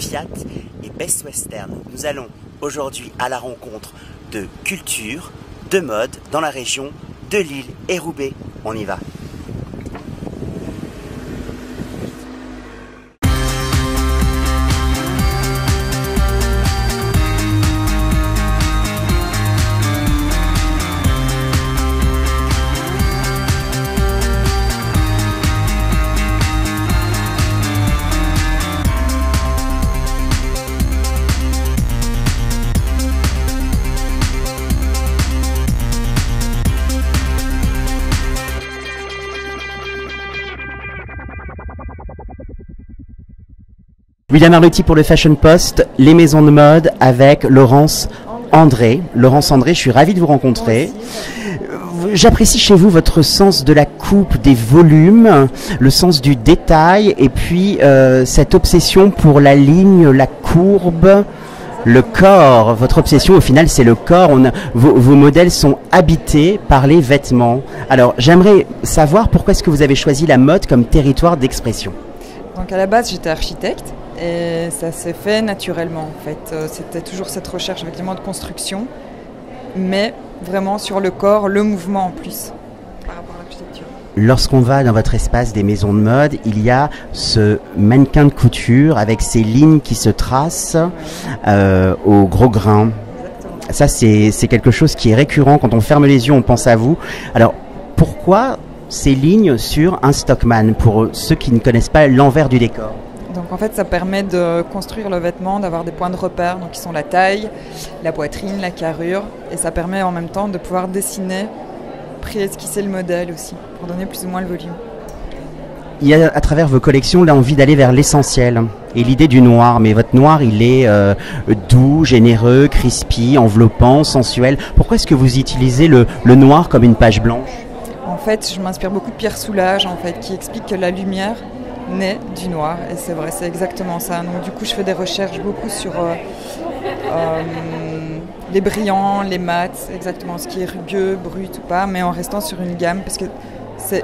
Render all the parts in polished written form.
Fiat et Best Western. Nous allons aujourd'hui à la rencontre de culture, de mode dans la région de Lille et Roubaix. On y va. William Arlotti pour le Fashion Post, les maisons de mode avec Laurence André. Laurence André, je suis ravi de vous rencontrer. J'apprécie chez vous votre sens de la coupe, des volumes, le sens du détail et puis cette obsession pour la ligne, la courbe, le corps. Votre obsession au final c'est le corps. Vos modèles sont habités par les vêtements. Alors j'aimerais savoir pourquoi est-ce que vous avez choisi la mode comme territoire d'expression. Donc à la base j'étais architecte. Et ça s'est fait naturellement en fait. C'était toujours cette recherche effectivement de construction, mais vraiment sur le corps, le mouvement en plus par rapport à l'architecture. Lorsqu'on va dans votre espace des maisons de mode, il y a ce mannequin de couture avec ces lignes qui se tracent au gros grain. Exactement. Ça c'est quelque chose qui est récurrent. Quand on ferme les yeux, on pense à vous. Alors pourquoi ces lignes sur un Stockmann pour ceux qui ne connaissent pas l'envers du décor? Donc en fait ça permet de construire le vêtement, d'avoir des points de repère donc qui sont la taille, la poitrine, la carrure et ça permet en même temps de pouvoir dessiner, pré-esquisser le modèle aussi pour donner plus ou moins le volume. Il y a à travers vos collections l'envie d'aller vers l'essentiel et l'idée du noir, mais votre noir il est doux, généreux, crispy, enveloppant, sensuel. Pourquoi est-ce que vous utilisez le noir comme une page blanche? En fait je m'inspire beaucoup de Pierre Soulages en fait, qui explique que la lumière naît du noir et c'est vrai, c'est exactement ça. Donc du coup je fais des recherches beaucoup sur les brillants, les mats, exactement ce qui est rugueux, brut ou pas, mais en restant sur une gamme parce que c'est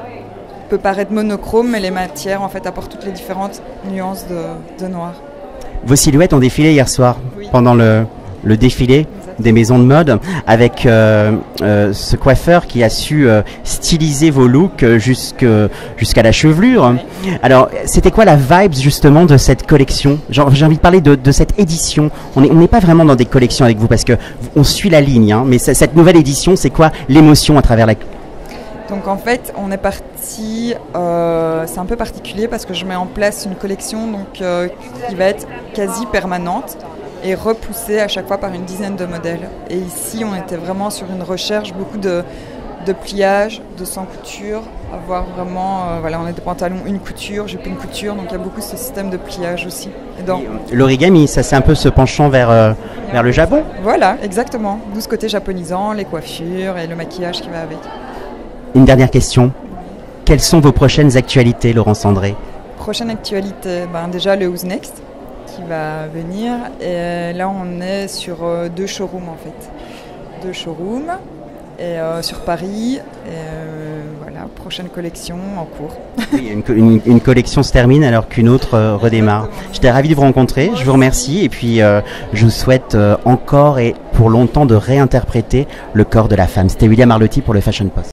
peut paraître monochrome mais les matières en fait apportent toutes les différentes nuances de noir. Vos silhouettes ont défilé hier soir, oui. Pendant le défilé des maisons de mode avec ce coiffeur qui a su styliser vos looks jusqu'à la chevelure. Oui. Alors c'était quoi la vibe justement de cette collection? J'ai envie de parler de cette édition. On n'est pas vraiment dans des collections avec vous parce que on suit la ligne, hein, mais cette nouvelle édition, c'est quoi l'émotion à travers la... Donc en fait on est parti, c'est un peu particulier parce que je mets en place une collection donc, qui va être quasi permanente et repoussée à chaque fois par une dizaine de modèles. Et ici, on était vraiment sur une recherche, beaucoup de pliage, de sans couture, avoir vraiment, voilà, on a des pantalons une couture, jupe une couture, donc il y a beaucoup ce système de pliage aussi. L'origami, ça c'est un peu ce penchant vers le Japon? Voilà, exactement. D'où ce côté japonisant, les coiffures et le maquillage qui va avec. Une dernière question. Quelles sont vos prochaines actualités, Laurence André? Prochaine actualité, déjà le Who's Next qui va venir et là on est sur 2 showrooms en fait, 2 showrooms et sur Paris et voilà, prochaine collection en cours. Oui, une collection se termine alors qu'une autre redémarre. J'étais ravi de vous rencontrer, je vous remercie et puis je vous souhaite encore et pour longtemps de réinterpréter le corps de la femme. C'était William Arlotti pour le Fashion Post.